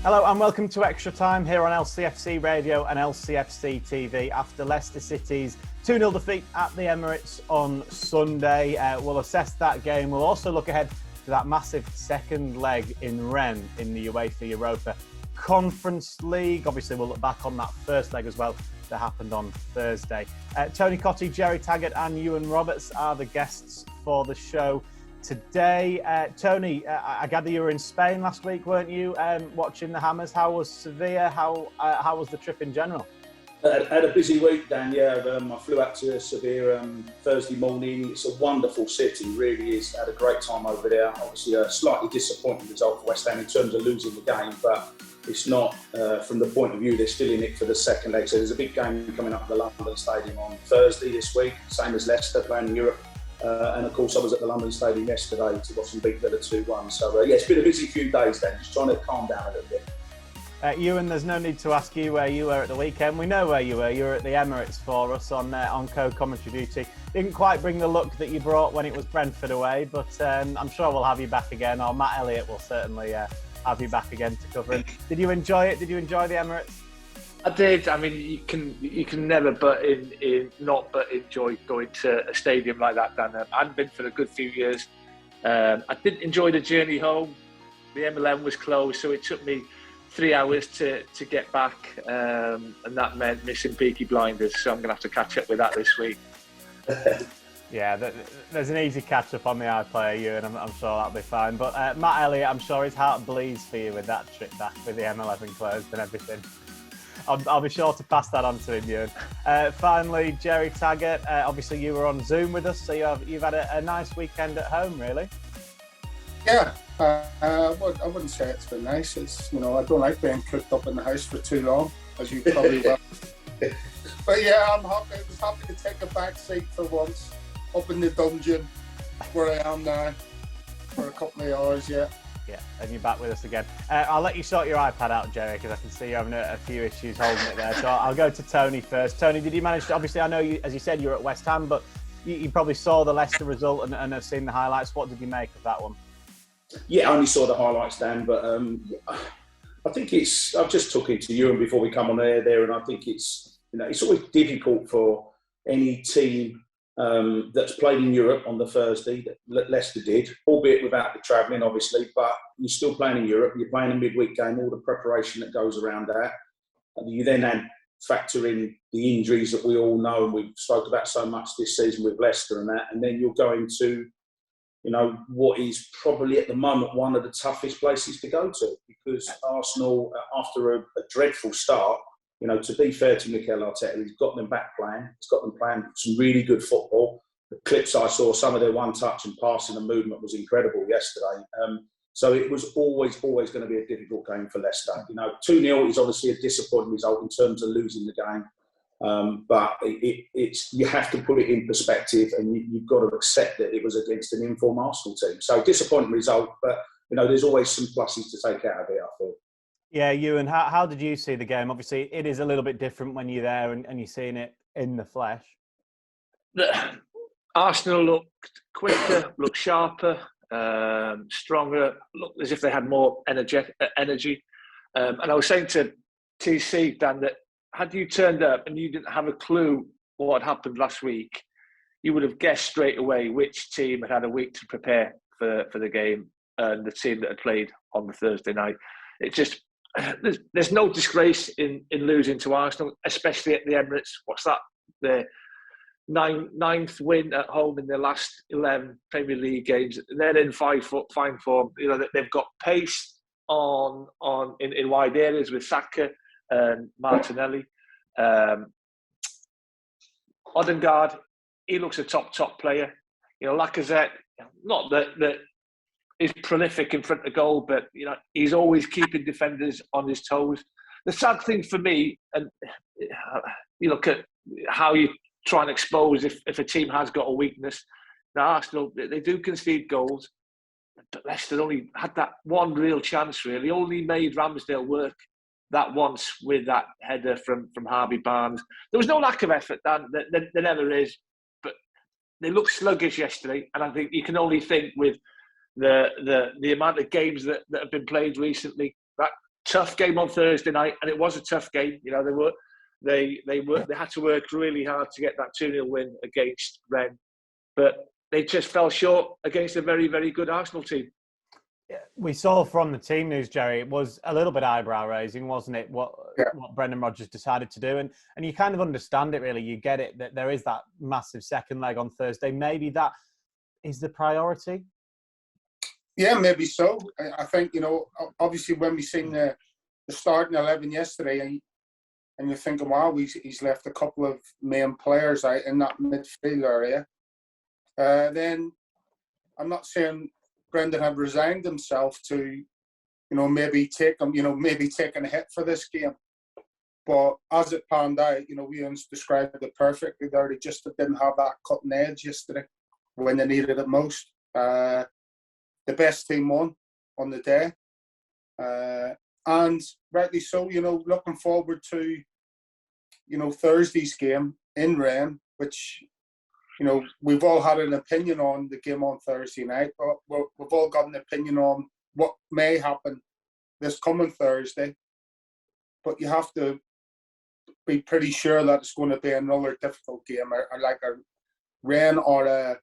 Hello and welcome to Extra Time here on LCFC Radio and LCFC TV after Leicester City's 2-0 defeat at the Emirates on Sunday. We'll assess that game. We'll also look ahead to that massive second leg in Rennes in the UEFA Europa Conference League. Obviously, we'll look back on that first leg as well that happened on Thursday. Tony Cottee, Gerry, Taggart and Iwan Roberts are the guests for the show today. Tony, I gather you were in Spain last week, weren't you? Watching the Hammers. How was Sevilla? How was the trip in general? I had a busy week, Dan. I flew out to Sevilla Thursday morning. It's a wonderful city, really is. I had a great time over there. Obviously, a slightly disappointing result for West Ham in terms of losing the game, but it's not from the point of view they're still in it for the second leg. So there's a big game coming up at the London Stadium on Thursday this week, same as Leicester playing in Europe. And of course, I was at the London Stadium yesterday to watch them beat Villa 2-1. So it's been a busy few days then, just trying to calm down a little bit. Ewan, there's no need to ask you where you were at the weekend. We know where you were. You were at the Emirates for us on co-commentary duty. Didn't quite bring the look that you brought when it was Brentford away, but I'm sure we'll have you back again, or Matt Elliott will certainly have you back again to cover it. Did you enjoy it? Did you enjoy the Emirates? I did. I mean, you can never not enjoy going to a stadium like that, Dan. I hadn't been for a good few years. I did enjoy the journey home. The M11 was closed, so it took me 3 hours to get back, and that meant missing Peaky Blinders. So I'm going to have to catch up with that this week. Yeah, there's an easy catch up on the iPlayer, Ewan. I'm sure that'll be fine. But Matt Elliott, I'm sure his heart bleeds for you with that trip back with the M11 closed and everything. I'll be sure to pass that on to him, Ewan. Finally, Gerry, Taggart. Obviously, you were on Zoom with us, so you've had a nice weekend at home, really. Yeah, I wouldn't say it's been nice. It's I don't like being cooped up in the house for too long, as you probably will. But yeah, I'm happy. I was happy to take a back seat for once, up in the dungeon where I am now for a couple of hours. Yeah, and you're back with us again. I'll let you sort your iPad out, Gerry, because I can see you're having a few issues holding it there. So I'll go to Tony first. Tony, did you manage to, obviously I know you, as you said, you're at West Ham, but you probably saw the Leicester result and have seen the highlights. What did you make of that one? Yeah, I only saw the highlights, Dan, but I think it's, I've just talking to you and before we come on air there, and I think it's, it's always difficult for any team that's played in Europe on the Thursday, that Leicester did, albeit without the travelling, obviously, but you're still playing in Europe, you're playing a midweek game, all the preparation that goes around that. And you then factor in the injuries that we all know, and we've spoke about so much this season with Leicester and that, and then you're going to, what is probably at the moment one of the toughest places to go to, because Arsenal, after a dreadful start, to be fair to Mikel Arteta, he's got them back playing. He's got them playing some really good football. The clips I saw, some of their one-touch and passing and movement was incredible yesterday. So it was always going to be a difficult game for Leicester. 2-0 is obviously a disappointing result in terms of losing the game. But it's you have to put it in perspective, and you've got to accept that it was against an informed Arsenal team. So disappointing result, but there's always some pluses to take out of it, I feel. Yeah, Ewan, how did you see the game? Obviously, it is a little bit different when you're there and you're seeing it in the flesh. Arsenal looked quicker, looked sharper, stronger, looked as if they had more energy. And I was saying to TC, Dan, that had you turned up and you didn't have a clue what had happened last week, you would have guessed straight away which team had a week to prepare for the game and the team that had played on the Thursday night. It just... There's no disgrace in losing to Arsenal, especially at the Emirates. What's that? The ninth win at home in their last 11 Premier League games. They're in fine form. They've got pace in wide areas with Saka and Martinelli. Odegaard, he looks a top player. Lacazette, not that is prolific in front of goal, but he's always keeping defenders on his toes. The sad thing for me, and you look at how you try and expose if a team has got a weakness. Now Arsenal, they do concede goals, but Leicester only had that one real chance. Really, only made Ramsdale work that once with that header from Harvey Barnes. There was no lack of effort, Dan. There never is, but they looked sluggish yesterday, and I think you can only think with the amount of games that have been played recently, that tough game on Thursday night, and it was a tough game. You know, they had to work really hard to get that 2-0 win against Rennes, but they just fell short against a very, very good Arsenal team. We saw from the team news, Gerry, it was a little bit eyebrow raising, wasn't it? What Brendan Rodgers decided to do, and you kind of understand it, really. You get it that there is that massive second leg on Thursday. Maybe that is the priority. Yeah, maybe so. I think, you know, obviously when we seen the starting 11 yesterday, and you're thinking, wow, he's left a couple of main players out in that midfield area. Then I'm not saying Brendan had resigned himself to, you know, maybe taking a hit for this game. But as it panned out, you know, Iwan's described it perfectly there. They just didn't have that cutting edge yesterday when they needed it most. The best team won on the day. And rightly so, you know, looking forward to, you know, Thursday's game in Rennes, which, you know, we've all had an opinion on the game on Thursday night. But we've all got an opinion on what may happen this coming Thursday. But you have to be pretty sure that it's going to be another difficult game, or like a Rennes or a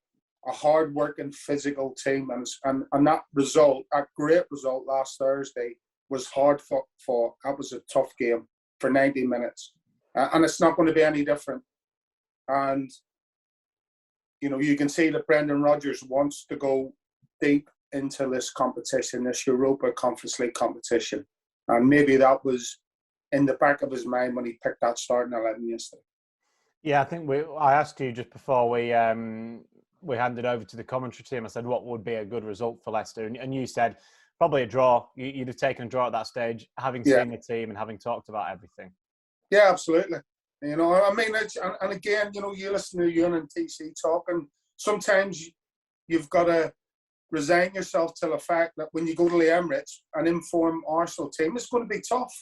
hard-working physical team. And that result, that great result last Thursday, was hard fought. That was a tough game for 90 minutes. And it's not going to be any different. And you know, you can see that Brendan Rodgers wants to go deep into this competition, this Europa Conference League competition. And maybe that was in the back of his mind when he picked that starting 11 yesterday. Yeah, I think I asked you just before we handed over to the commentary team. I said, what would be a good result for Leicester? And you said probably a draw. You'd have taken a draw at that stage, having seen the team and having talked about everything. Yeah, absolutely. You know, I mean, and again, you know, you listen to Iwan and TC talking, sometimes you've got to resign yourself to the fact that when you go to the Emirates, an informed Arsenal team, it's going to be tough.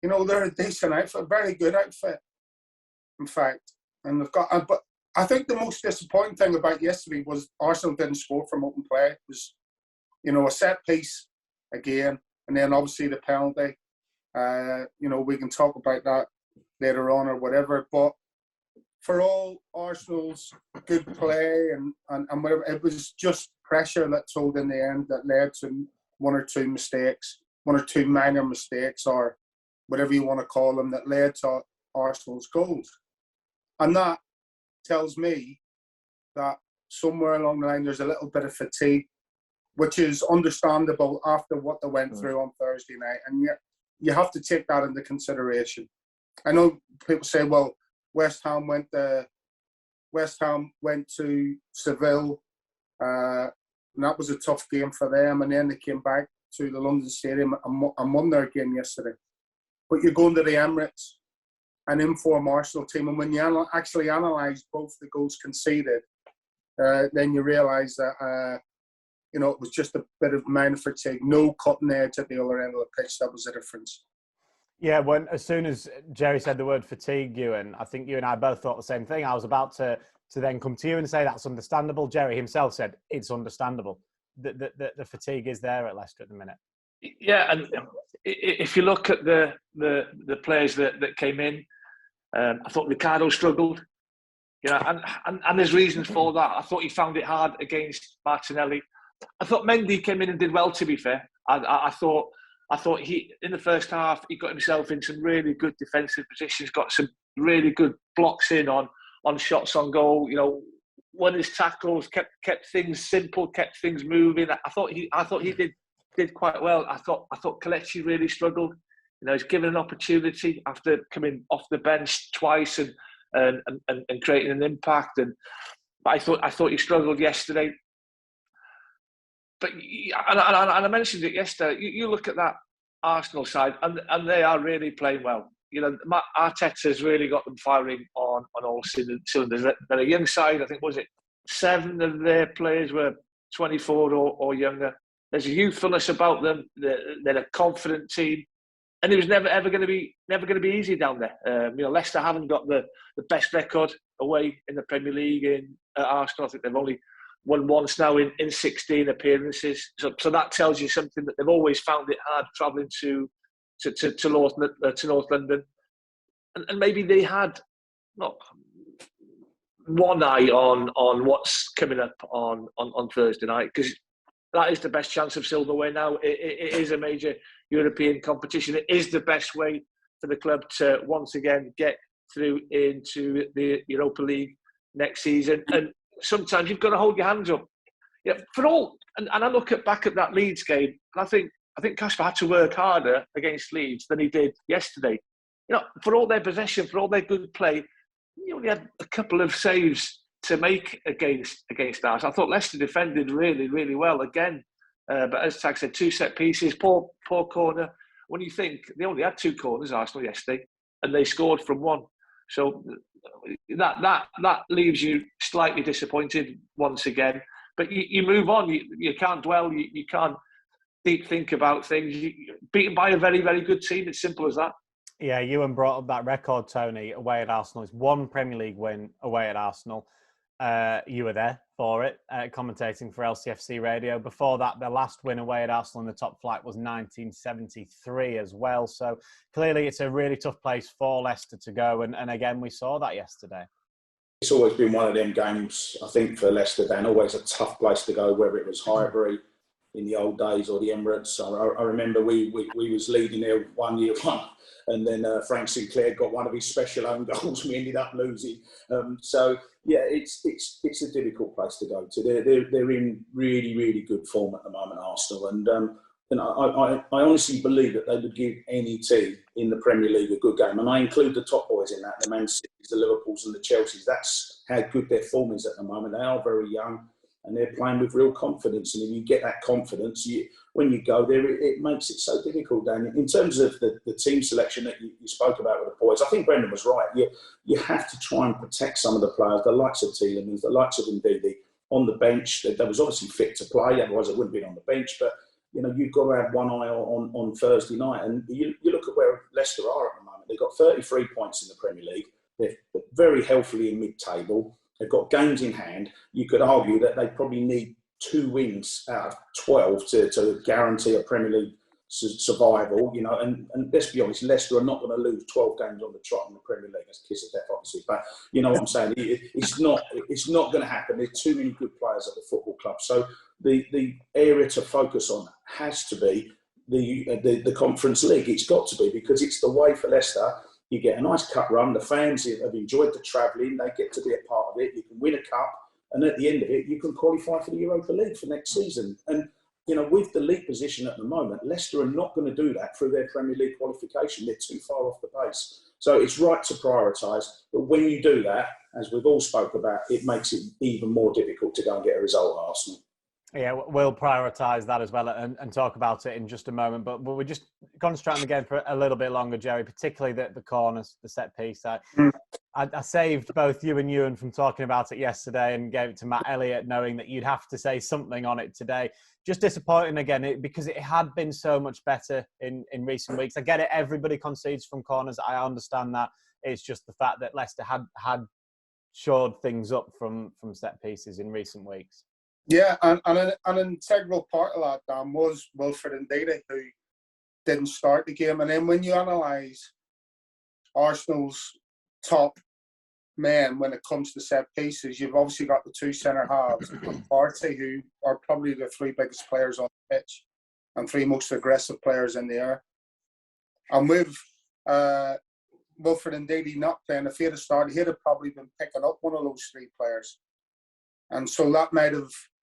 You know, they're a decent outfit, very good outfit, in fact. And they've got, but I think the most disappointing thing about yesterday was Arsenal didn't score from open play. It was, you know, a set piece again, and then obviously the penalty. You know, we can talk about that later on or whatever, but for all Arsenal's good play and whatever, it was just pressure that told in the end that led to one or two minor mistakes, or whatever you want to call them, that led to Arsenal's goals. And that tells me that somewhere along the line there's a little bit of fatigue, which is understandable after what they went through on Thursday night, and yet you have to take that into consideration. I know people say, well, West Ham went to Seville, and that was a tough game for them, and then they came back to the London Stadium and won their game yesterday. But you're going to the Emirates, an informed Arsenal team, and when you actually analyse both the goals conceded, then you realise that you know, it was just a bit of minor fatigue, no cutting edge at the other end of the pitch. That was the difference. Yeah, as soon as Gerry said the word fatigue, Iwan, I think you and I both thought the same thing. I was about to then come to you and say that's understandable. Gerry himself said it's understandable. The fatigue is there at Leicester at the minute. Yeah, and if you look at the players that came in, I thought Ricardo struggled. You know, and there's reasons for that. I thought he found it hard against Martinelli. I thought Mendy came in and did well, to be fair. I thought he, in the first half, he got himself in some really good defensive positions, got some really good blocks in on shots on goal. You know, won his tackles, kept things simple, kept things moving. I thought he did quite well. I thought Kelechi really struggled. You know, he's given an opportunity after coming off the bench twice and creating an impact. But I thought he struggled yesterday. But and I mentioned it yesterday. You look at that Arsenal side, and they are really playing well. You know, Arteta's really got them firing on all cylinders. They're a young side. I think, was it 7 of their players were 24 or younger. There's a youthfulness about them. They're a confident team, and it was never going to be easy down there. You know, Leicester haven't got the best record away in the Premier League at Arsenal. I think they've only won once now in 16 appearances. So that tells you something, that they've always found it hard travelling to to North London, and maybe they had not one eye on what's coming up on Thursday night, because that is the best chance of silverware now. It is a major European competition. It is the best way for the club to once again get through into the Europa League next season. And sometimes you've got to hold your hands up. Yeah, for all, and I look back at that Leeds game, and I think Kasper had to work harder against Leeds than he did yesterday. You know, for all their possession, for all their good play, he only had a couple of saves to make against us. I thought Leicester defended really, really well again. But as Tag said, 2 set pieces, poor corner. When you think they only had 2 corners, Arsenal, yesterday, and they scored from 1. So that leaves you slightly disappointed once again. But you move on. You can't dwell. You can't deep think about things. Beaten by a very, very good team. It's simple as that. Yeah, Ewan brought up that record, Tony, away at Arsenal. It's 1 Premier League win away at Arsenal. You were there for it, commentating for LCFC Radio. Before that, the last win away at Arsenal in the top flight was 1973 as well. So clearly it's a really tough place for Leicester to go. And again, we saw that yesterday. It's always been one of them games, I think, for Leicester, Dan, always a tough place to go, whether it was Highbury in the old days or the Emirates. I remember we was leading there 1-1, and then Frank Sinclair got one of his special own goals. We ended up losing. So yeah, it's a difficult place to go to. They're in really, really good form at the moment, Arsenal, and I honestly believe that they would give any team in the Premier League a good game, and I include the top boys in that, the Man Cities, the Liverpools and the Chelseas. That's how good their form is at the moment. They are very young and they're playing with real confidence, and if you get that confidence, when you go there, it makes it so difficult, Dan. In terms of the team selection that you spoke about with the boys, I think Brendan was right. You have to try and protect some of the players, the likes of Tielemans, the likes of Ndidi, on the bench. They was obviously fit to play, otherwise they wouldn't have been on the bench, but you know, you've got to have one eye on Thursday night. And you look at where Leicester are at the moment. They've got 33 points in the Premier League. They're very healthily in mid-table. They've got games in hand. You could argue that they probably need 2 wins out of 12 to guarantee a Premier League survival. You know, and let's be honest, Leicester are not going to lose 12 games on the trot in the Premier League. That's kiss of death, obviously. But you know what I'm saying? It's not going to happen. There's too many good players at the football club. So the area to focus on has to be the Conference League. It's got to be, because it's the way for Leicester. You get a nice cup run. The fans have enjoyed the travelling. They get to be a part of it. You can win a cup, and at the end of it, you can qualify for the Europa League for next season. And you know, with the league position at the moment, Leicester are not going to do that through their Premier League qualification. They're too far off the pace. So it's right to prioritise. But when you do that, as we've all spoke about, it makes it even more difficult to go and get a result at Arsenal. Yeah, we'll prioritise that as well and talk about it in just a moment. But we're just concentrating again for a little bit longer, Gerry, particularly the corners, the set piece. I saved both you and Ewan from talking about it yesterday and gave it to Matt Elliott, knowing that you'd have to say something on it today. Just disappointing again, because it had been so much better in recent weeks. I get it, everybody concedes from corners. I understand that. It's just the fact that Leicester had shored things up from set pieces in recent weeks. Yeah, and an integral part of that, Dan, was Wilfred Ndidi, who didn't start the game. And then when you analyse Arsenal's top men when it comes to set pieces, you've obviously got the 2 centre halves, Cottee, who are probably the 3 biggest players on the pitch and 3 most aggressive players in the air. And with Wilfred Ndidi not playing, if he had started, he'd have probably been picking up one of those 3 players. And so that might have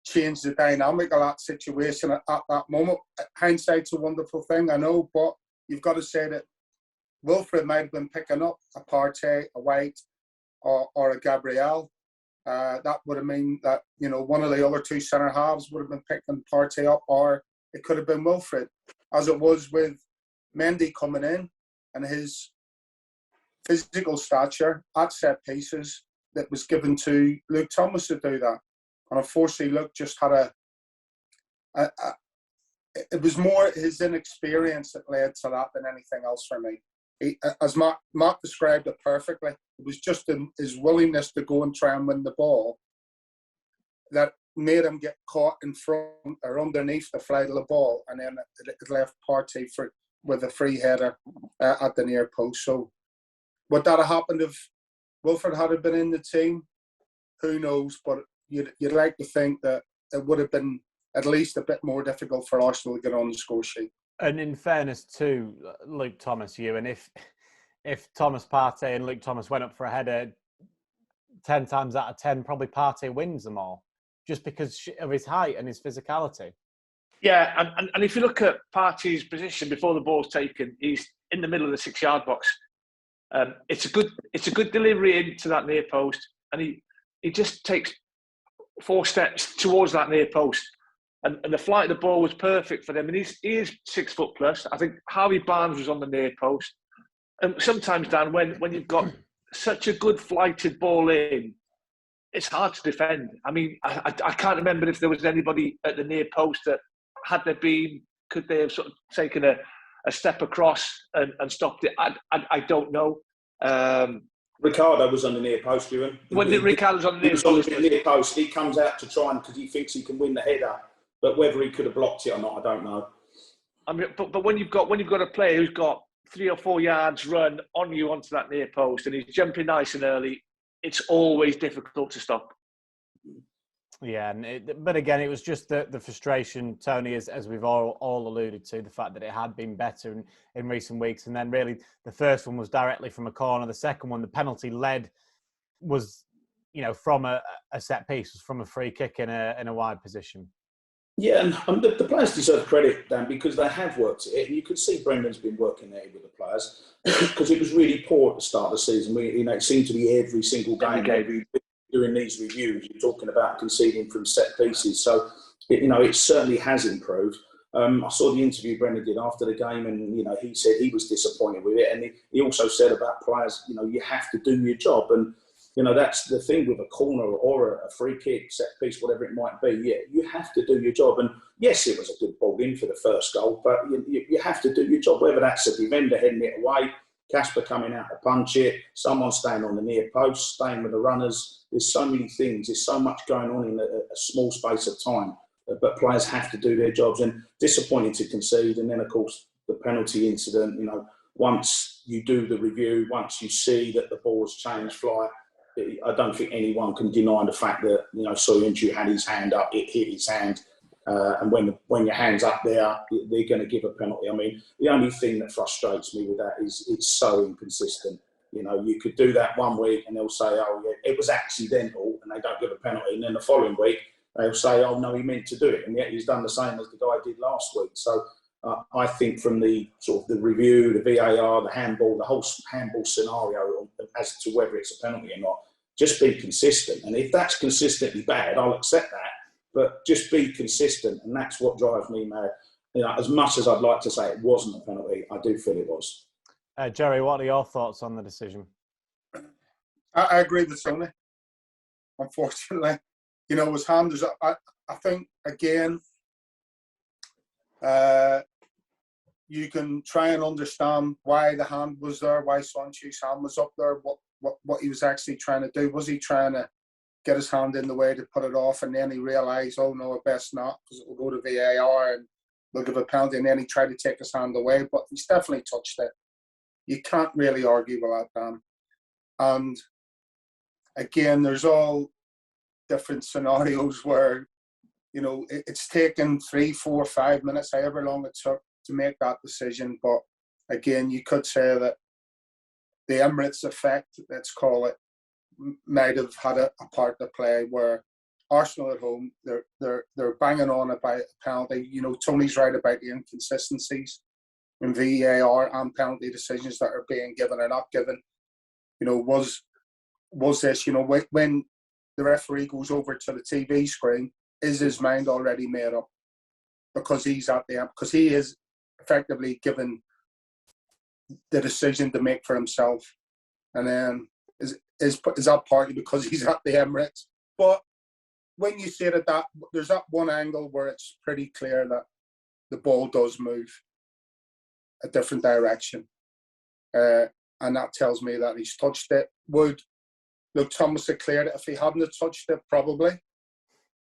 changed the dynamic of that situation at that moment. Hindsight's a wonderful thing, I know, but you've got to say that Wilfred might have been picking up a Partey, a White, or a Gabriel. That would have meant that, you know, one of the other 2 centre halves would have been picking Partey up, or it could have been Wilfred, as it was with Mendy coming in and his physical stature at set pieces that was given to Luke Thomas to do that. And unfortunately, Luke just had it was more his inexperience that led to that than anything else for me. As Mark described it perfectly, it was just his willingness to go and try and win the ball that made him get caught in front or underneath the flight of the ball, and then it left Partey free. with a free header at the near post. So would that have happened if Wilfred had been in the team? Who knows? But you'd like to think that it would have been at least a bit more difficult for Arsenal to get on the score sheet. And in fairness to Luke Thomas, and if Thomas Partey and Luke Thomas went up for a header 10 times out of 10, probably Partey wins them all, just because of his height and his physicality. Yeah, and if you look at Partey's position before the ball's taken, he's in the middle of the 6-yard box. It's a good delivery into that near post, and he just takes 4 steps towards that near post. And the flight of the ball was perfect for them. And he is 6 foot plus. I think Harvey Barnes was on the near post. And sometimes, Dan, when you've got such a good flighted ball in, it's hard to defend. I mean, I can't remember if there was anybody at the near post that, had there been, could they have sort of taken a step across and stopped it? I don't know. Ricardo was on the near post, Ewan. Ricardo was on the near post? He was on the near post. He comes out to try because he thinks he can win the header. But whether he could have blocked it or not, I don't know. I mean, but when you've got a player who's got 3 or 4 yards run on you onto that near post and he's jumping nice and early, it's always difficult to stop. Yeah, but again, it was just the frustration, Tony, as we've all alluded to, the fact that it had been better in recent weeks. And then really the first one was directly from a corner. The second one, the penalty led, was, from a set piece, was from a free kick in a wide position. Yeah, and the players deserve credit, Dan, because they have worked it. And you could see Brendan's been working there with the players because it was really poor at the start of the season. It seemed to be every single game. Doing these reviews, you're talking about conceding from set pieces. So, it certainly has improved. I saw the interview Brendan did after the game, and he said he was disappointed with it. And he also said about players, you have to do your job, and that's the thing with a corner or a free kick, set piece, whatever it might be. Yeah, you have to do your job. And yes, it was a good ball in for the first goal, but you have to do your job. Whether that's a defender heading it away, Casper coming out to punch it, someone staying on the near post, staying with the runners. There's so many things. There's so much going on in a small space of time. But players have to do their jobs, and disappointing to concede. And then, of course, the penalty incident, once you do the review, once you see that the ball's changed flight, I don't think anyone can deny the fact that, Soyuncu had his hand up, it hit his hand. And when your hand's up there, they're going to give a penalty. I mean, the only thing that frustrates me with that is it's so inconsistent. You could do that one week and they'll say, oh, yeah, it was accidental, and they don't give a penalty. And then the following week, they'll say, oh, no, he meant to do it. And yet he's done the same as the guy did last week. So I think from the sort of the review, the VAR, the handball, the whole handball scenario as to whether it's a penalty or not, just be consistent. And if that's consistently bad, I'll accept that. But just be consistent, and that's what drives me mad. As much as I'd like to say it wasn't a penalty, I do feel it was. Gerry, what are your thoughts on the decision? I agree with Tony. Unfortunately, his hand is. I think again, you can try and understand why the hand was there, why Soyuncu's hand was up there, what he was actually trying to do. Was he trying to get his hand in the way to put it off, and then he realised, oh no, I best not, because it will go to VAR and they'll give a penalty, and then he tried to take his hand away, but he's definitely touched it. You can't really argue with that, Dan. And again, there's all different scenarios where, it's taken 3, 4, 5 minutes, however long it took to make that decision. But again, you could say that the Emirates effect, let's call it, might have had a part to play, where Arsenal at home, they're banging on about a penalty. Tony's right about the inconsistencies in VAR and penalty decisions that are being given or not given. Was this, when the referee goes over to the TV screen, is his mind already made up? Because he is effectively given the decision to make for himself. And then is that partly because he's at the Emirates? But when you say that, there's that one angle where it's pretty clear that the ball does move a different direction. And that tells me that he's touched it. Would Luke Thomas have cleared it if he hadn't touched it? Probably.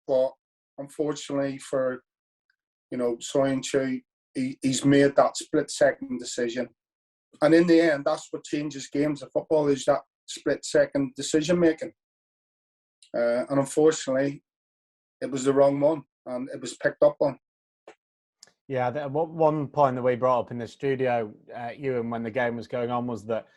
But unfortunately for, Soyuncu, he's made that split-second decision. And in the end, that's what changes games of football, is that split-second decision-making. And unfortunately, it was the wrong one, and it was picked up on. Yeah, one point that we brought up in the studio, Ewan, when the game was going on, was that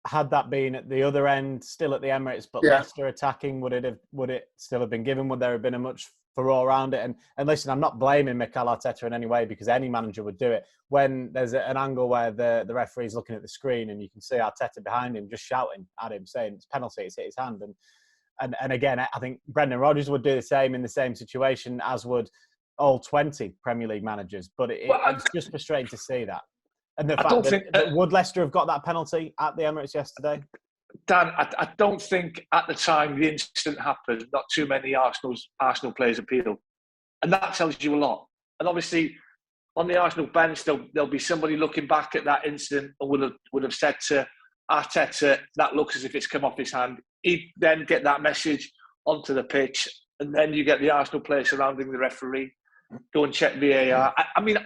had that been at the other end, still at the Emirates, but Leicester attacking, would it still have been given? Would there have been a much furore around it? And listen, I'm not blaming Mikel Arteta in any way, because any manager would do it. When there's an angle where the referee's looking at the screen and you can see Arteta behind him just shouting at him, saying it's penalty, it's hit his hand. And again, I think Brendan Rodgers would do the same in the same situation, as would all 20 Premier League managers. But it's just frustrating to see that. And the fact that would Leicester have got that penalty at the Emirates yesterday? Dan, I don't think at the time the incident happened, not too many Arsenal players appealed. And that tells you a lot. And obviously, on the Arsenal bench, there'll be somebody looking back at that incident and would have said to Arteta, that looks as if it's come off his hand. He'd then get that message onto the pitch, and then you get the Arsenal players surrounding the referee, go and check VAR. I mean,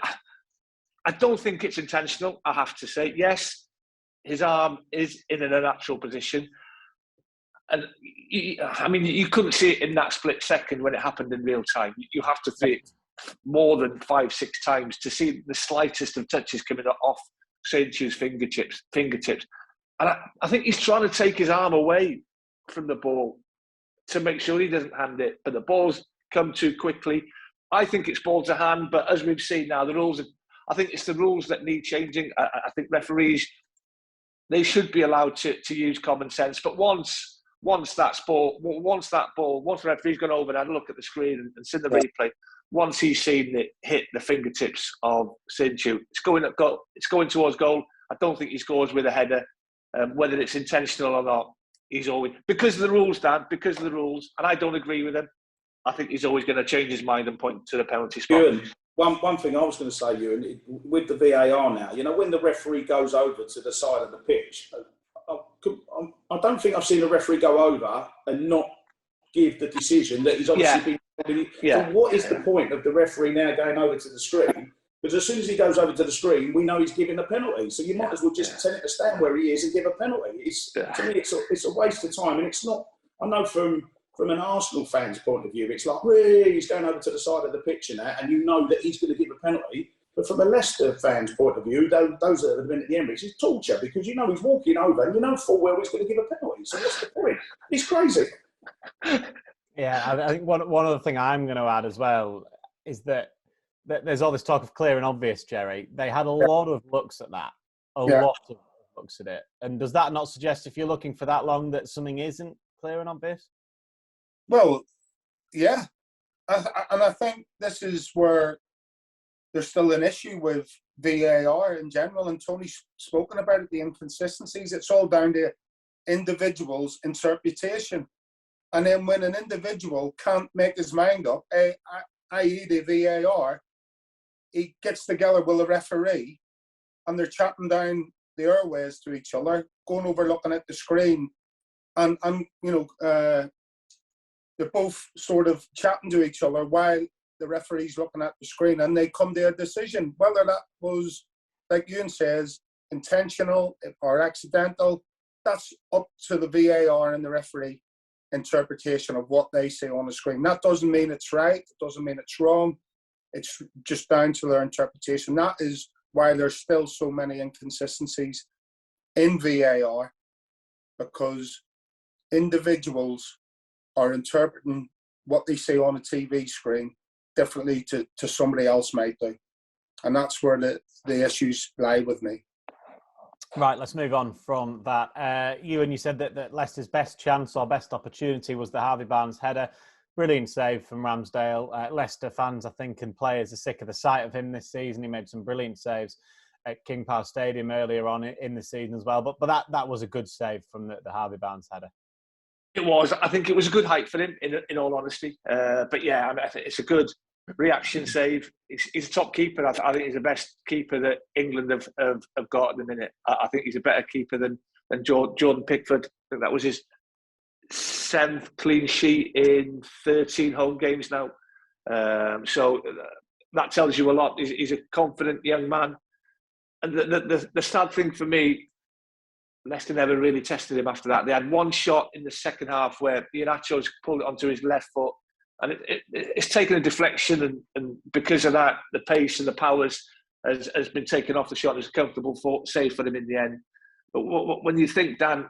I don't think it's intentional, I have to say. Yes, his arm is in an unnatural position. And, you couldn't see it in that split second when it happened in real time. You have to see it more than 5-6 times to see the slightest of touches coming off Sainchu's fingertips. And I think he's trying to take his arm away from the ball to make sure he doesn't hand it. But the ball's come too quickly. I think it's ball to hand, but as we've seen now, I think it's the rules that need changing. I think referees, they should be allowed to use common sense. But once the referee's gone over and had a look at the screen and seen the replay, once he's seen it hit the fingertips of Sainchu, it's going towards goal. I don't think he scores with a header, whether it's intentional or not. He's always, because of the rules, Dan, and I don't agree with him. I think he's always going to change his mind and point to the penalty spot. Ewan, one thing I was going to say, Ewan, with the VAR now, when the referee goes over to the side of the pitch, I don't think I've seen a referee go over and not give the decision that he's obviously been. So what is the point of the referee now going over to the screen? Because as soon as he goes over to the screen, we know he's giving a penalty. So you might as well just tell him to stand where he is and give a penalty. To me, it's a waste of time, and it's not. I know from an Arsenal fan's point of view, it's like, really, he's going over to the side of the pitch and that, and you know that he's going to give a penalty. But from a Leicester fan's point of view, those that have been at the Emirates, it's torture, because you know he's walking over and you know full well he's going to give a penalty. So what's the point? He's crazy. Yeah, I think one other thing I'm going to add as well is that there's all this talk of clear and obvious, Gerry. They had a lot of looks at that, a lot of looks at it. And does that not suggest, if you're looking for that long, that something isn't clear and obvious? Well, yeah. And I think this is where there's still an issue with VAR in general, and Tony's spoken about it, the inconsistencies. It's all down to individuals' interpretation. And then when an individual can't make his mind up, i.e. the VAR, he gets together with a referee and they're chatting down the airways to each other, going over looking at the screen, and they're both sort of chatting to each other while the referee's looking at the screen, and they come to a decision. Whether that was, like Ewan says, intentional or accidental, that's up to the VAR and the referee interpretation of what they say on the screen. That doesn't mean it's right, it doesn't mean it's wrong, it's just down to their interpretation. That is why there's still so many inconsistencies in VAR, because individuals are interpreting what they see on a TV screen differently to somebody else might do. And that's where the issues lie with me. Right, let's move on from that. Ewan, you said that Leicester's best chance or best opportunity was the Harvey Barnes header. Brilliant save from Ramsdale. Leicester fans, I think, and players are sick of the sight of him this season. He made some brilliant saves at King Power Stadium earlier on in the season as well. But that was a good save from the Harvey Barnes header. It was. I think it was a good height for him, in all honesty. But yeah, I think it's a good reaction save. He's a top keeper. I think he's the best keeper that England have got at the minute. I think he's a better keeper than Jordan Pickford. I think that was his 7th clean sheet in 13 home games now. So that tells you a lot. He's a confident young man. And the sad thing for me, Leicester never really tested him after that. They had one shot in the second half where Iheanacho's pulled it onto his left foot, and it's taken a deflection, and because of that, the pace and the powers has been taken off the shot. It's a comfortable save for him in the end. But when you think, Dan,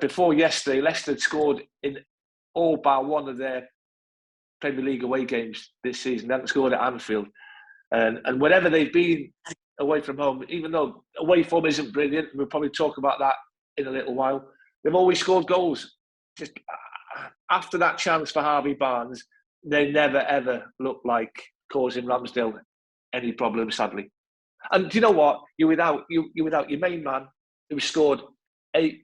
before yesterday, Leicester had scored in all bar one of their Premier League away games this season. They hadn't scored at Anfield. And whenever they've been away from home, even though away form isn't brilliant, we'll probably talk about that in a little while, they've always scored goals. Just after that chance for Harvey Barnes, they never, ever looked like causing Ramsdale any problems, sadly. And do you know what? You're without your main man, who scored 8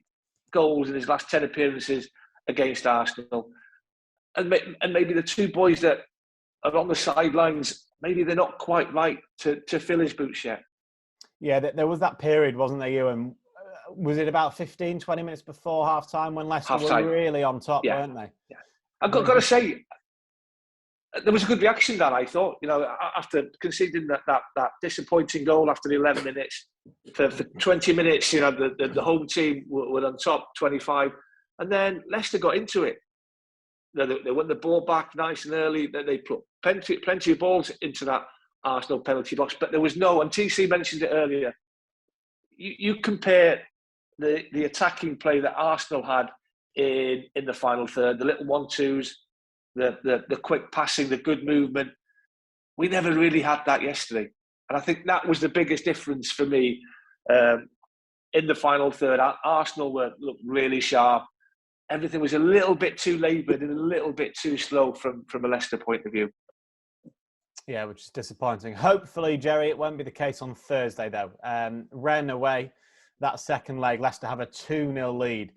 goals in his last 10 appearances against Arsenal. And maybe the 2 boys that are on the sidelines, maybe they're not quite right to fill his boots yet. Yeah, there was that period, wasn't there, Ewan? Was it about 15, 20 minutes before half-time when Leicester were really on top, weren't they? Yeah. I've got to say, there was a good reaction, Dan, I thought. After conceding that disappointing goal after the 11 minutes, for 20 minutes, the home team were on top, 25. And then Leicester got into it. They won the ball back nice and early. They put plenty of balls into that Arsenal penalty box, but there was no, and TC mentioned it earlier, you compare the attacking play that Arsenal had in the final third, the little 1-2s, the quick passing, the good movement. We never really had that yesterday. And I think that was the biggest difference for me in the final third. Arsenal looked really sharp. Everything was a little bit too laboured and a little bit too slow from a Leicester point of view. Yeah, which is disappointing. Hopefully, Gerry, it won't be the case on Thursday, though. Rennes away, that second leg, Leicester have a 2-0 lead.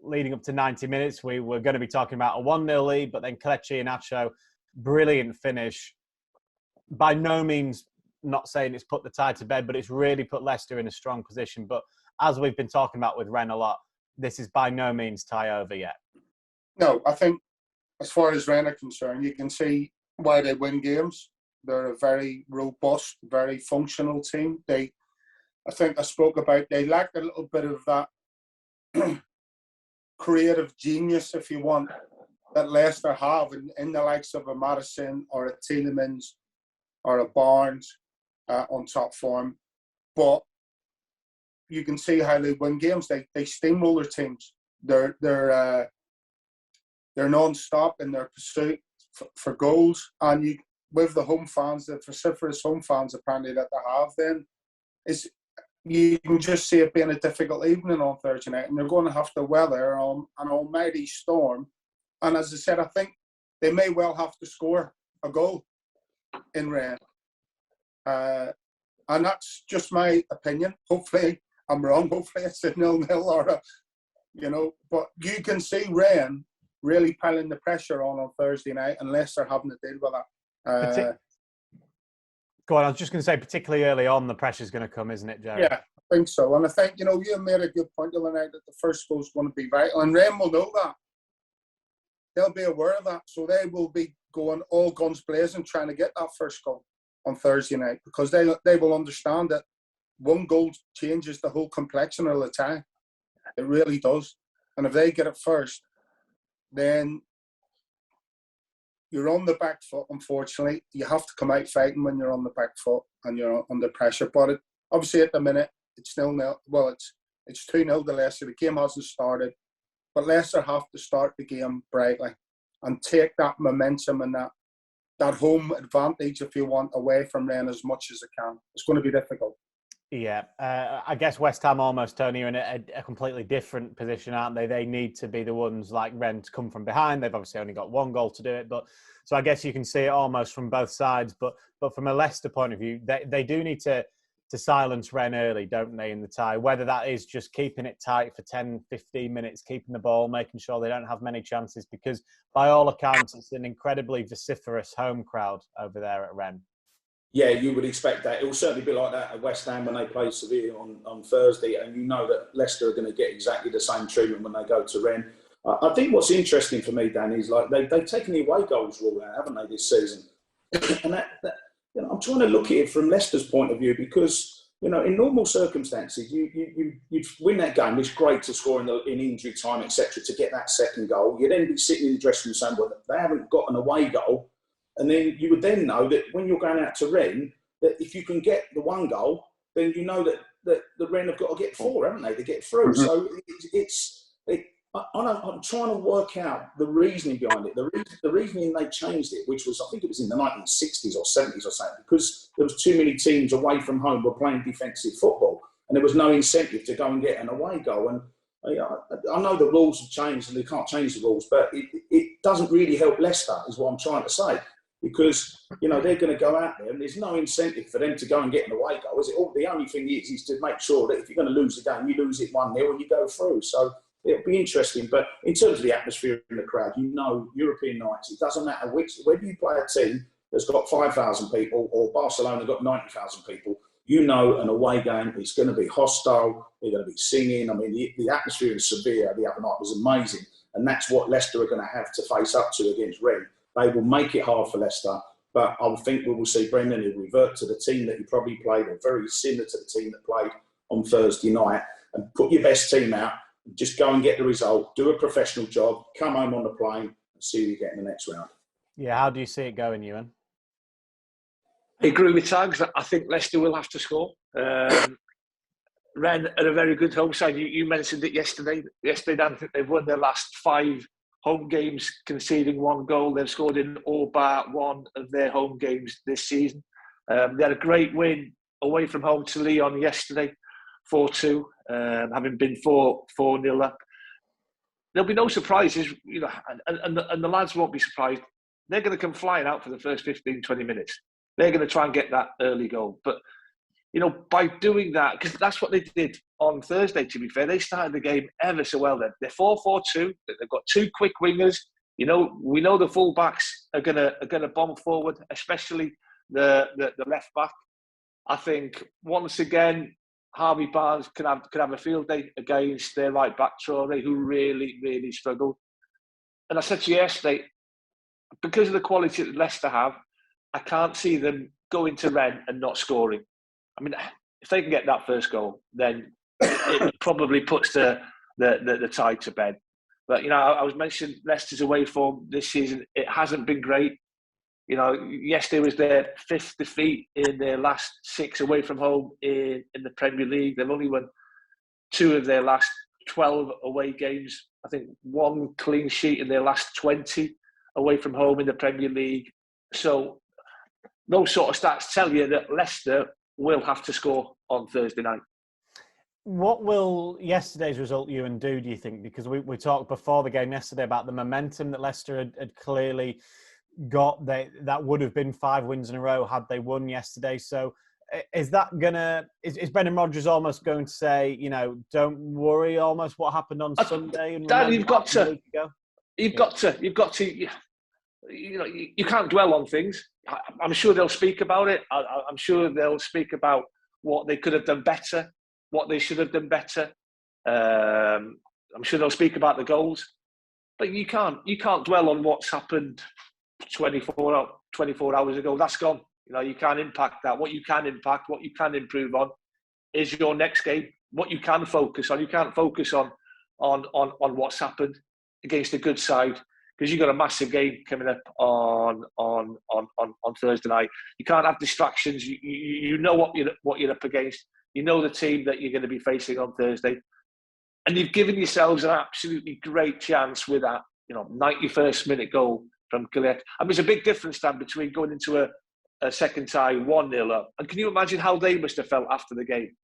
Leading up to 90 minutes, we were going to be talking about a 1-0 lead, but then Cottee and Iheanacho, brilliant finish. By no means not saying it's put the tie to bed, but it's really put Leicester in a strong position. But as we've been talking about with Rennes a lot, this is by no means tie over yet. No, I think as far as Rennes are concerned, you can see why they win games. They're a very robust, very functional team. I think I spoke about, they lack a little bit of that creative genius, if you want, that Leicester have in the likes of a Madison or a Tielemans or a Barnes on top form. But you can see how they win games. They steamroller teams. They're non-stop in their pursuit for goals. And with the home fans, the vociferous home fans apparently that they have, then you can just see it being a difficult evening on Thursday night, and they're going to have to weather an almighty storm. And as I said, I think they may well have to score a goal in Rennes. And that's just my opinion. Hopefully I'm wrong. Hopefully it's a 0-0 or but you can see Rennes really piling the pressure on Thursday night, and Leicester having to deal with that. Go on, I was just going to say, particularly early on, the pressure's going to come, isn't it, Gerry? Yeah, I think so. And I think, you made a good point the other night that the first goal is going to be vital. And Rennes will know that. They'll be aware of that. So they will be going all guns blazing trying to get that first goal on Thursday night, because they will understand that one goal changes the whole complexion of the tie. It really does. And if they get it first, then you're on the back foot, unfortunately. You have to come out fighting when you're on the back foot and you're under pressure. But obviously at the minute, it's 0-0. Well, it's 2-0 to Leicester. The game hasn't started. But Leicester have to start the game brightly and take that momentum and that home advantage, if you want, away from Rennes as much as they can. It's going to be difficult. Yeah, I guess West Ham almost, Tony, are in a completely different position, aren't they? They need to be the ones like Rennes to come from behind. They've obviously only got one goal to do it, but so I guess you can see it almost from both sides. But from a Leicester point of view, they do need to silence Rennes early, don't they, in the tie? Whether that is just keeping it tight for 10, 15 minutes, keeping the ball, making sure they don't have many chances, because by all accounts, it's an incredibly vociferous home crowd over there at Rennes. Yeah, you would expect that. It will certainly be like that at West Ham when they play Sevilla on Thursday, and you know that Leicester are going to get exactly the same treatment when they go to Rennes. I think what's interesting for me, Dan, is like they've taken the away goals rule out, haven't they, this season? And I'm trying to look at it from Leicester's point of view because, in normal circumstances, you win that game. It's great to score in injury time, etc., to get that second goal. You'd then be sitting in the dressing room saying, well, they haven't got an away goal. And then you would then know that when you're going out to Rennes, that if you can get the one goal, then you know that the Rennes have got to get 4, haven't they, to get through. Mm-hmm. So I'm trying to work out the reasoning behind it. The reasoning they changed it, which was, I think it was in the 1960s or 70s or something, because there was too many teams away from home were playing defensive football, and there was no incentive to go and get an away goal. And I know the rules have changed, and they can't change the rules, but it doesn't really help Leicester, is what I'm trying to say. Because, they're going to go out there and there's no incentive for them to go and get an away goal. The only thing is to make sure that if you're going to lose the game, you lose it 1-0 and you go through. So it'll be interesting. But in terms of the atmosphere in the crowd, European nights, it doesn't matter whether you play a team that's got 5,000 people or Barcelona got 90,000 people, an away game is going to be hostile. They're going to be singing. I mean, the atmosphere in Sevilla the other night was amazing. And that's what Leicester are going to have to face up to against Rennes. They will make it hard for Leicester, but I think we will see Brendan. He'll revert to the team that he probably played, or very similar to the team that played on Thursday night, and put your best team out. Just go and get the result, do a professional job, come home on the plane, and see who you get in the next round. Yeah, how do you see it going, Ewan? I agree with Tags. I think Leicester will have to score. Rennes are a very good home side. You mentioned it yesterday. Yesterday, I think they've won their last 5 home games, conceding 1 goal. They've scored in all but 1 of their home games this season. They had a great win away from home to Lyon yesterday, 4-2, having been 4-0 up. There'll be no surprises, and the lads won't be surprised. They're going to come flying out for the first 15, 20 minutes. They're going to try and get that early goal. But, by doing that, because that's what they did on Thursday, to be fair, they started the game ever so well then. They're 4-4-2. They've got 2 quick wingers. We know the full-backs are gonna bomb forward, especially the left back. I think once again, Harvey Barnes can have a field day against their right back, Traore, who really, really struggled. And I said to you yesterday, because of the quality that Leicester have, I can't see them going to Rennes and not scoring. I mean, if they can get that first goal, then it probably puts the tie to bed. But, I was mentioning Leicester's away form this season. It hasn't been great. Yesterday was their 5th defeat in their last 6 away from home in the Premier League. They've only won 2 of their last 12 away games. I think 1 clean sheet in their last 20 away from home in the Premier League. So those sort of stats tell you that Leicester will have to score on Thursday night. What will yesterday's result, Ewan, do you think? Because we talked before the game yesterday about the momentum that Leicester had clearly got. That would have been 5 wins in a row had they won yesterday. So is that is Brendan Rodgers almost going to say, don't worry almost what happened on Sunday? And Dan, you've got to, you can't dwell on things. I'm sure they'll speak about it. I'm sure they'll speak about what they could have done better, what they should have done better. I'm sure they'll speak about the goals, but you can't dwell on what's happened 24 hours ago. That's gone. You can't impact that. What you can impact, what you can improve on, is your next game. What you can focus on. You can't focus on what's happened against a good side, because you've got a massive game coming up on Thursday night. You can't have distractions. You know what you're up against. You know the team that you're going to be facing on Thursday, and you've given yourselves an absolutely great chance with that 91st minute goal from Taggart. I mean, there's a big difference, Dan, between going into a second tie 1-0 up, and can you imagine how they must have felt after the game?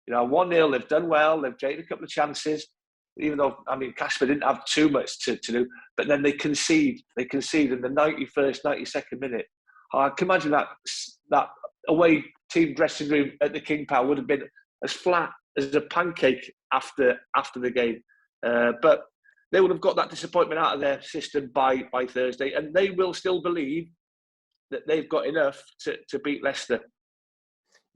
1-0, they've done well, they've taken a couple of chances. Even though, Kasper didn't have too much to do, but then they concede in the 91st, 92nd minute. I can imagine that away team dressing room at the King Power would have been as flat as a pancake after the game. But they would have got that disappointment out of their system by Thursday, and they will still believe that they've got enough to beat Leicester.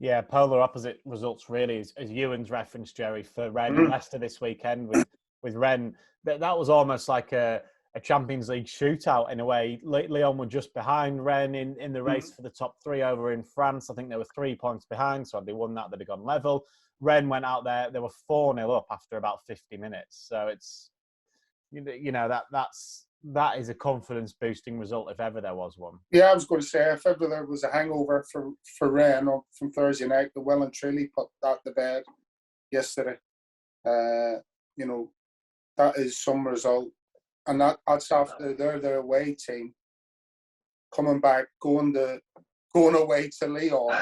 Yeah, polar opposite results really, as Ewan's referenced, Gerry, for Rennes and Leicester this weekend, with with Rennes. That was almost like a Champions League shootout in a way. Lyon were just behind Rennes in the race for the top 3 over in France. I think they were 3 points behind, so had they won that, they'd have gone level. Rennes went out there, they were 4-0 up after about 50 minutes. So it's, that is a confidence-boosting result if ever there was one. Yeah, I was going to say, if ever there was a hangover for Rennes from Thursday night, they well and truly put that to bed yesterday. That is some result. And that's after they're the away team coming back, going away to Lyon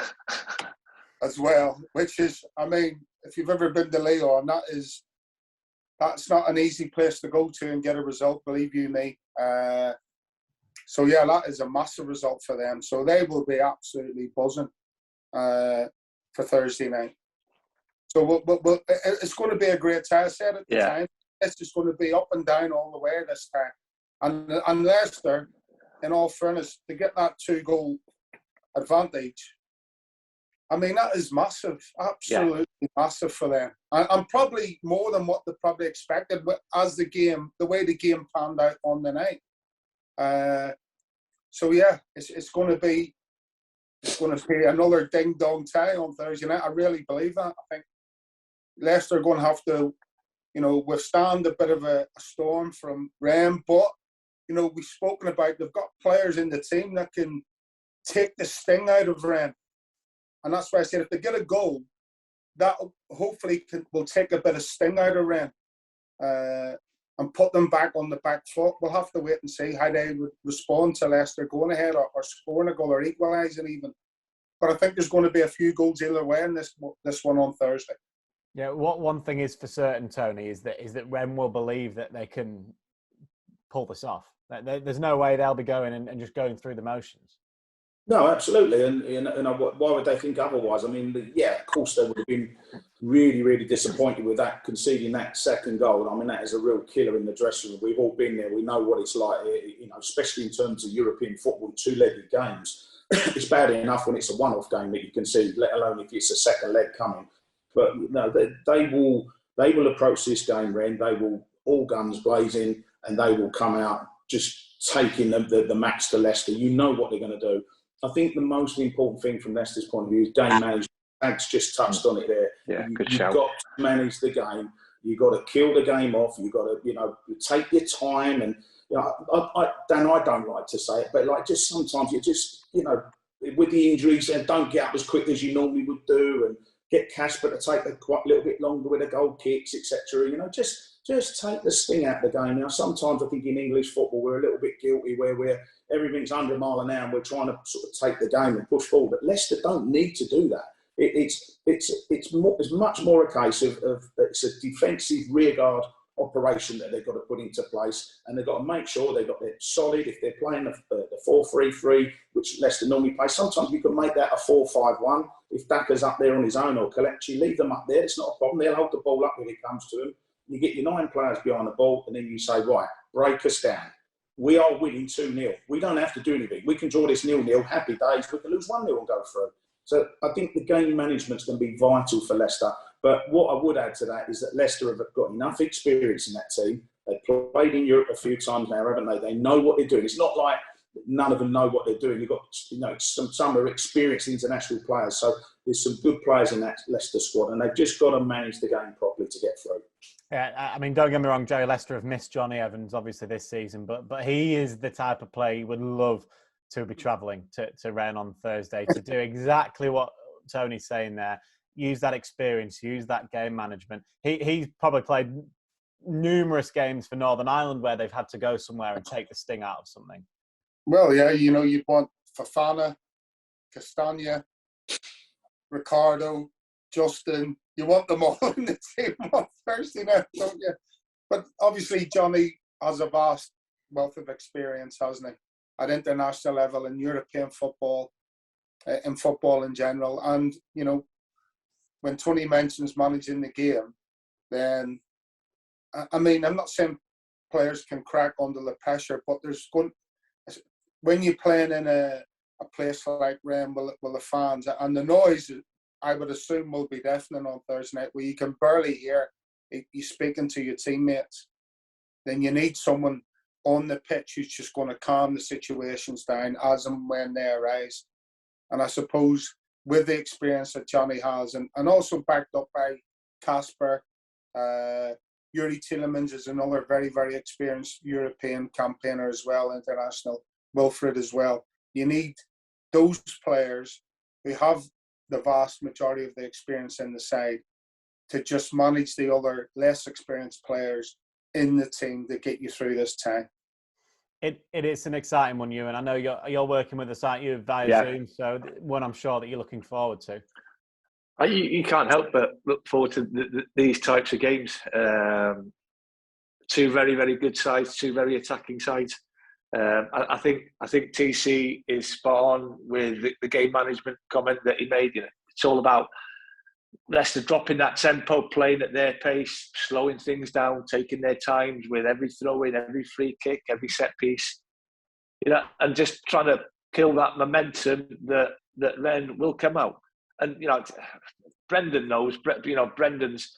as well, which is, I mean, if you've ever been to Lyon, that's not an easy place to go to and get a result, believe you me. So yeah, that is a massive result for them. So they will be absolutely buzzing for Thursday night. So it's going to be a great time. I said at the time, it's just going to be up and down all the way this time. And Leicester, in all fairness, to get that 2-goal advantage, I mean, that is massive, absolutely massive for them. And probably more than what they probably expected as the way the game panned out on the night. So yeah, it's going to be another ding-dong tie on Thursday night. I really believe that. I think Leicester are going to have to, withstand a bit of a storm from Rennes, but we've spoken about they've got players in the team that can take the sting out of Rennes, and that's why I said if they get a goal, that hopefully will take a bit of sting out of Rennes and put them back on the back foot. We'll have to wait and see how they would respond to Leicester going ahead or scoring a goal or equalising even. But I think there's going to be a few goals either way in this one on Thursday. Yeah, what one thing is for certain, Tony, is that Rennes will believe that they can pull this off. There's no way they'll be going and just going through the motions. No, absolutely. And why would they think otherwise? I mean, yeah, of course they would have been really, really disappointed with that, conceding that second goal. I mean, that is a real killer in the dressing room. We've all been there. We know what it's like, especially in terms of European football, 2-legged games. It's bad enough when it's a one-off game that you concede, let alone if it's a second leg coming. But no, they will approach this game, Rennes. They will all guns blazing, and they will come out just taking the match to Leicester. You know what they're going to do. I think the most important thing from Leicester's point of view is game management. Tagg's just touched on it there. Yeah, You've got to manage the game. You've got to kill the game off. You've got to, take your time. And Dan, I don't like to say it, but just sometimes you just, with the injuries, don't get up as quick as you normally would do, and get Casper to take quite a little bit longer with the goal kicks, etc. Just take the sting out of the game. Now, sometimes I think in English football we're a little bit guilty where everything's 100 mile an hour and we're trying to sort of take the game and push forward. But Leicester don't need to do that. It's much more a case of it's a defensive rearguard operation that they've got to put into place, and they've got to make sure they've got their solid. If they're playing the 4-3-3, which Leicester normally play, sometimes you can make that a 4-5-1. If Dacker's up there on his own or Kelechi, leave them up there. It's not a problem. They'll hold the ball up when it comes to them. You get your 9 players behind the ball, and then you say, right, break us down. We are winning 2-0. We don't have to do anything. We can draw this 0-0. Happy days. We can lose 1-0 and go through. So I think the game management's going to be vital for Leicester. But what I would add to that is that Leicester have got enough experience in that team. They've played in Europe a few times now, haven't they? They know what they're doing. It's not like none of them know what they're doing. You've got, some are experienced international players. So there's some good players in that Leicester squad, and they've just got to manage the game properly to get through. Yeah, I mean, don't get me wrong, Joe. Leicester have missed Johnny Evans, obviously, this season, but he is the type of player you would love to be travelling to Rennes on Thursday to do exactly what Tony's saying there. Use that experience, use that game management. He's probably played numerous games for Northern Ireland where they've had to go somewhere and take the sting out of something. Well, yeah, you'd want Fofana, Castagna, Ricardo, Justin. You want them all in the team on Thursday night, don't you? But obviously, Johnny has a vast wealth of experience, hasn't he? At international level, in European football, in football in general. And, when Tony mentions managing the game, then, I mean, I'm not saying players can crack under the pressure, but when you're playing in a place like Rennes with the fans, and the noise, I would assume, will be deafening on Thursday night, where you can barely hear you're speaking to your teammates. Then you need someone on the pitch who's just going to calm the situations down as and when they arise. And I suppose with the experience that Johnny has, and also backed up by Casper, Yuri Tielemans is another very, very experienced European campaigner as well, international, Wilfred as well. You need those players who have the vast majority of the experience in the side to just manage the other less experienced players in the team to get you through this time. It is an exciting one, Ewan. I know you're working with us, aren't you, via Zoom? So one I'm sure that you're looking forward to. You can't help but look forward to these types of games. Two very, very good sides, two very attacking sides. I think TC is spot on with the game management comment that he made. It's all about Leicester dropping that tempo, playing at their pace, slowing things down, taking their times with every throw-in, every free kick, every set piece. And just trying to kill that momentum that then will come out. And Brendan knows. Brendan's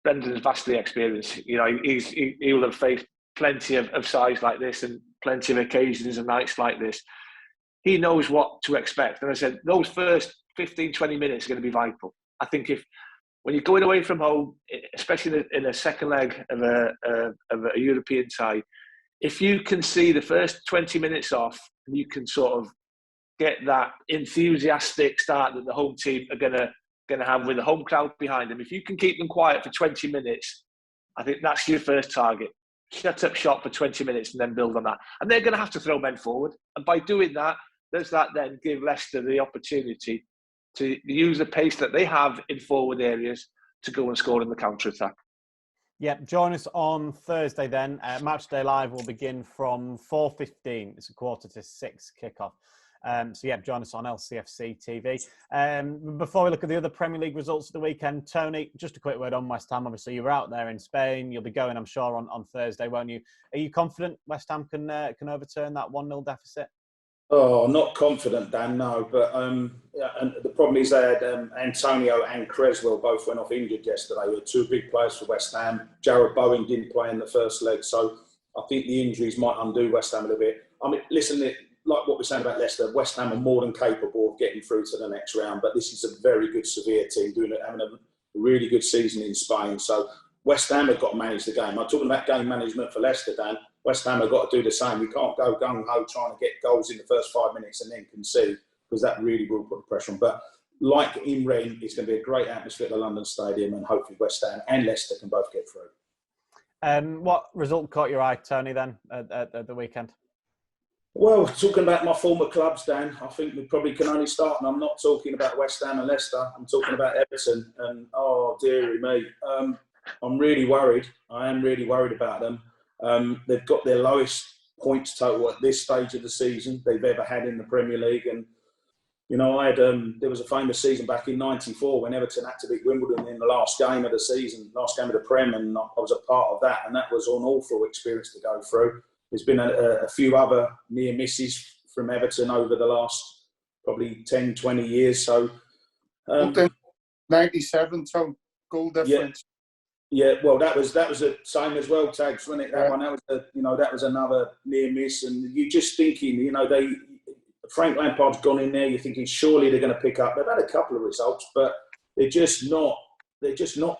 vastly experienced. He will have faced plenty of sides like this and plenty of occasions and nights like this. He knows what to expect. And I said, those first 15, 20 minutes are going to be vital. I think when you're going away from home, especially in a second leg of a European tie, if you can see the first 20 minutes off, and you can sort of get that enthusiastic start that the home team are going to have with the home crowd behind them, if you can keep them quiet for 20 minutes, I think that's your first target. Shut up shop for 20 minutes and then build on that. And they're going to have to throw men forward. And by doing that, does that then give Leicester the opportunity to use the pace that they have in forward areas to go and score in the counter-attack. Yep, join us on Thursday then. Matchday Live will begin from 4:15. It's 5:45 kickoff. Join us on LCFC TV. Before we look at the other Premier League results of the weekend, Tony, just a quick word on West Ham. Obviously, you were out there in Spain. You'll be going, I'm sure, on Thursday, won't you? Are you confident West Ham can overturn that 1-0 deficit? Oh, not confident, Dan, no. But and the problem is they had Antonio and Creswell both went off injured yesterday. They were two big players for West Ham. Jarrod Bowen didn't play in the first leg. So I think the injuries might undo West Ham a little bit. I mean, listen, like what we're saying about Leicester, West Ham are more than capable of getting through to the next round. But this is a very good Sevilla team, having a really good season in Spain. So West Ham have got to manage the game. I'm talking about game management for Leicester, Dan. West Ham have got to do the same. You can't go gung-ho trying to get goals in the first 5 minutes and then concede, because that really will put the pressure on. But like in Rennes, it's going to be a great atmosphere at the London Stadium, and hopefully West Ham and Leicester can both get through. What result caught your eye, Tony, then, at the weekend? Well, talking about my former clubs, Dan, I think we probably can only start, and I'm not talking about West Ham and Leicester. I'm talking about Everton, and oh, dearie me. I'm really worried. I am really worried about them. They've got their lowest points total at this stage of the season they've ever had in the Premier League. And, there was a famous season back in '94 when Everton had to beat Wimbledon in the last game of the season, last game of the Prem, and I was a part of that. And that was an awful experience to go through. There's been a few other near misses from Everton over the last probably 10, 20 years. So, 97, Tom, goal difference. Yeah, well, that was the same as well, Tags, wasn't it? That one, that was another near miss, and you're just thinking, Frank Lampard's gone in there. You're thinking surely they're going to pick up. They've had a couple of results, but they're just not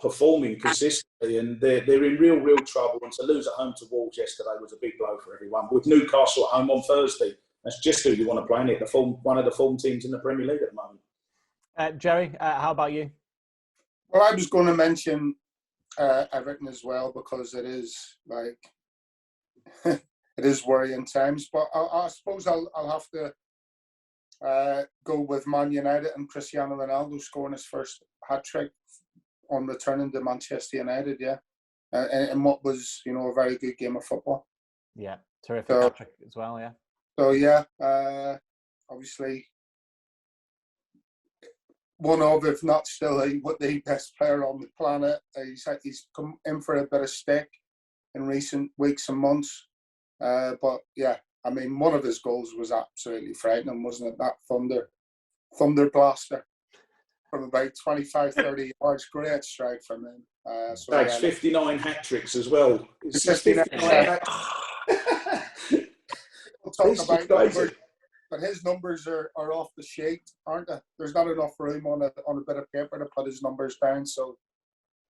performing consistently, and they're in real trouble. And to lose at home to Wolves yesterday was a big blow for everyone. With Newcastle at home on Thursday, that's just who you want to play in it. One of the form teams in the Premier League at the moment. Gerry, how about you? Well, I was going to mention Everton as well, because it is it is worrying times. But I suppose I'll have to go with Man United and Cristiano Ronaldo scoring his first hat-trick on returning to Manchester United, and what was a very good game of football. Yeah, terrific hat-trick as well, yeah. So obviously one of, if not still, the best player on the planet. He's come in for a bit of stick in recent weeks and months. But yeah, I mean, one of his goals was absolutely frightening, wasn't it? That thunder blaster from about 25, 30 yards. Great strike from him. So That's 59 hat-tricks as well. It's 59 We'll talk This is about crazy. numbers, but his numbers are off the sheet, aren't they? There's not enough room on a bit of paper to put his numbers down. So,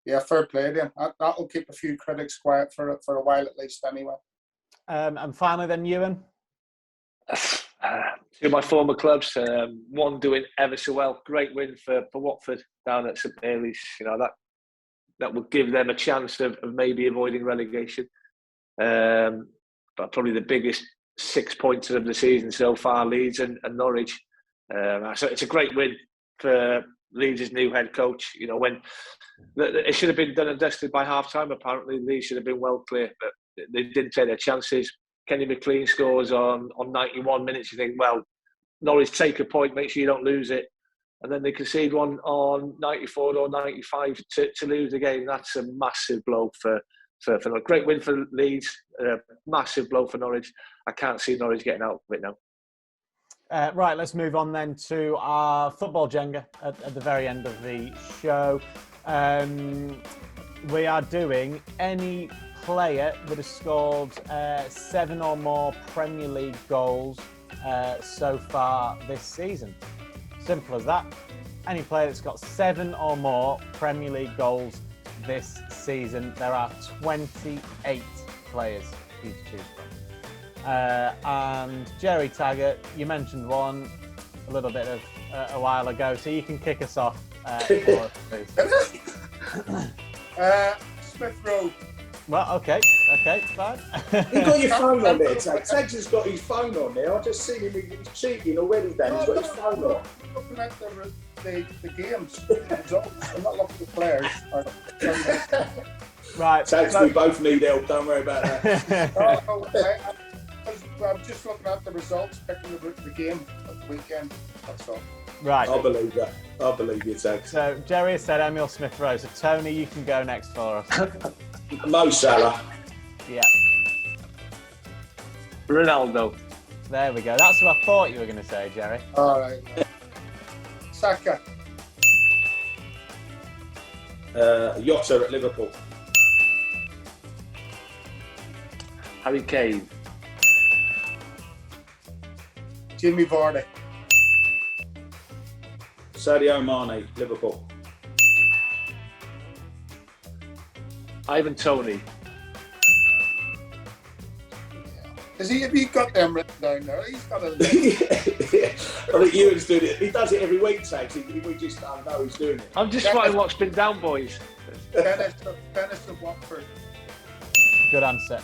yeah, fair play to him. That'll keep a few critics quiet for a while at least, anyway. And finally, then Ewan. Two of my former clubs, one doing ever so well. Great win for Watford down at St Mary's. You know, that would give them a chance of maybe avoiding relegation. But probably the biggest 6 points of the season so far, Leeds and Norwich. So it's a great win for Leeds' new head coach. You know, when it should have been done and dusted by half time, apparently Leeds should have been well clear, but they didn't take their chances. Kenny McLean scores on 91 minutes. You think, well, Norwich take a point, make sure you don't lose it. And then they concede one on 94 or 95 to lose the game. That's a massive blow for a great win for Leeds, massive blow for Norwich. I can't see Norwich getting out of it now. Right, let's move on then to our football Jenga at the very end of the show. We are doing any player that has scored 7 or more Premier League goals so far this season. Simple as that. Any player that's got 7 or more Premier League goals this season. There are 28 players for you to choose from. And Gerry, Taggart, you mentioned one a little bit of a while ago, so you can kick us off for us, please. Smith Rowe. Well, okay, fine. You've got your phone on there, Tags. Tags has got his phone on there. I've just seen him, he's cheating already, Dan. He's got his phone on. I'm looking at the games, the results. I'm not looking at the players. Right. Tags, we both need help, don't worry about that. I'm just looking at the results, picking the game at the weekend. That's all. Right. I believe that. I believe you, Tags. So Gerry has said Emile Smith-Rowe. So Tony, you can go next for us. Mo Salah. Yeah. Ronaldo. There we go. That's what I thought you were going to say, Gerry. All right. Saka. Jota at Liverpool. Harry Kane. Jimmy Vardy. Sadio Mane, Liverpool. Ivan Toney. Have you got them written down there? He's got a list. I think Ewan's doing it. He does it every week, Tags. We just don't know he's doing it. I'm just writing what's been down, boys. Dennis of Watford. Good answer.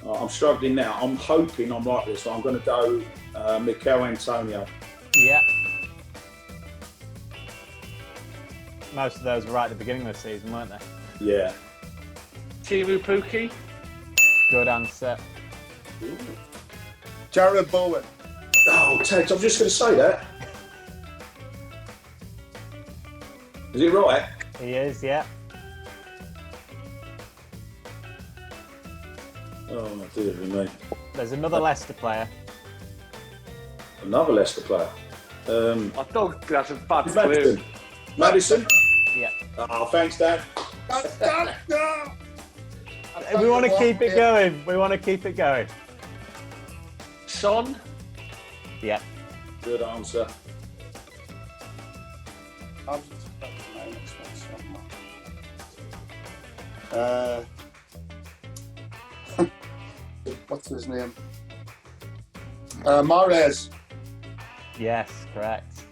I'm struggling now. I'm hoping I'm right this time. I'm going to go Mikel Antonio. Yeah. Most of those were right at the beginning of the season, weren't they? Yeah. Timu Pukki. Good answer. Jared Bowen. Oh, Tags, I'm just going to say that. Is it right? He is, yeah. Oh, dear me. There's another Leicester player. Another Leicester player. I thought that's a bad clue. Madison. Madison? Yeah. Oh, thanks, Dan. We want to keep it going. We want to keep it going. Son. Yeah. Good answer. What's his name? Mahrez. Yes, correct.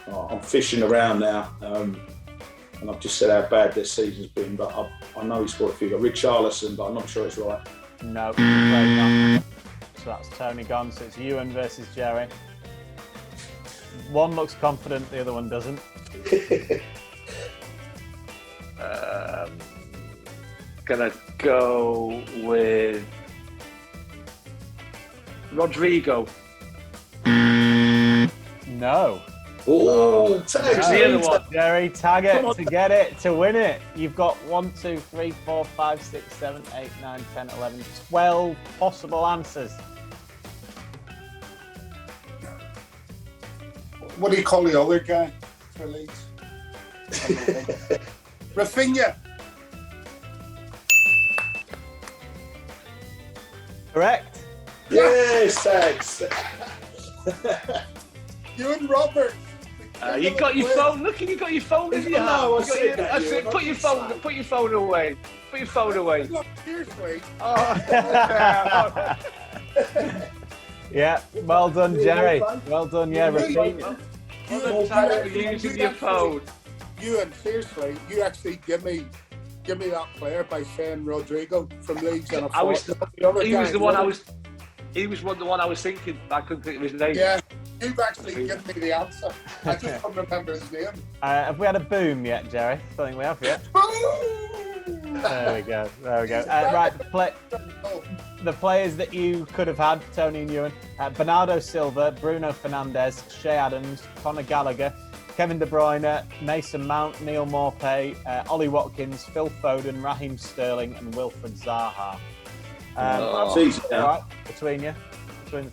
Oh, I'm fishing around now, and I've just said how bad this season's been, but I know he scored a few. Richarlison, but I'm not sure it's right. No, afraid not. So that's Tony gone. So it's Ewan versus Gerry. One looks confident, the other one doesn't. Gonna go with Rodrigo. No. Oh, Tags, the other one. Gerry, Taggart to get it, to win it. You've got 1, 2, 3, 4, 5, 6, 7, 8, 9, 10, 11, 12 possible answers. What do you call the other guy for Leeds? Rafinha. Correct. Yes, thanks. You and Robert. You got your phone. Look, you got your phone in your hand. No, I You got said your- that, I said, Ewan, put your I phone. didn't Put your phone away. Put your phone away. Look, seriously. Oh, Yeah, well done, Gerry. Well done, yeah, Rafinha. what the time are you using your phone? Ewan, seriously, you actually give me that player by saying Rodrigo from Leeds, and I was- the other He guy, was the one I was. He was the one I was thinking. I couldn't think of his name. Yeah, you've actually given me the answer. I just couldn't remember his name. Have we had a boom yet, Gerry? I don't think we have yet. There we go. There we go. Right, the players that you could have had, Tony and Ewan: Bernardo Silva, Bruno Fernandes, Shea Adams, Conor Gallagher, Kevin De Bruyne, Mason Mount, Neil Maupay, Ollie Watkins, Phil Foden, Raheem Sterling, and Wilfred Zaha. It's easy now. All right, between the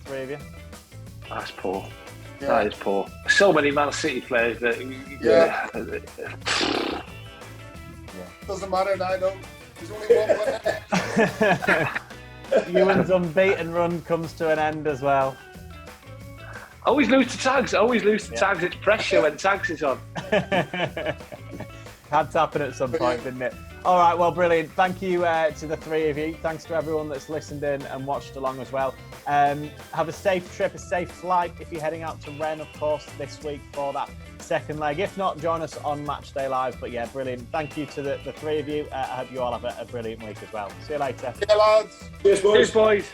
three of you. That's poor. Yeah. That is poor. So many Man City players that. Doesn't matter now, though. There's only one winner. Ewan's unbeaten run comes to an end as well. Always lose to Tags. Always lose to Tags. It's pressure when Tags is on. Had to happen at some point, didn't it? All right, well, brilliant. Thank you to the three of you. Thanks to everyone that's listened in and watched along as well. Have a safe trip, a safe flight if you're heading out to Rennes, of course, this week for that second leg. If not, join us on Matchday Live. But yeah, brilliant. Thank you to the three of you. I hope you all have a brilliant week as well. See you later. Yeah, lads. Cheers, boys. Cheers, boys.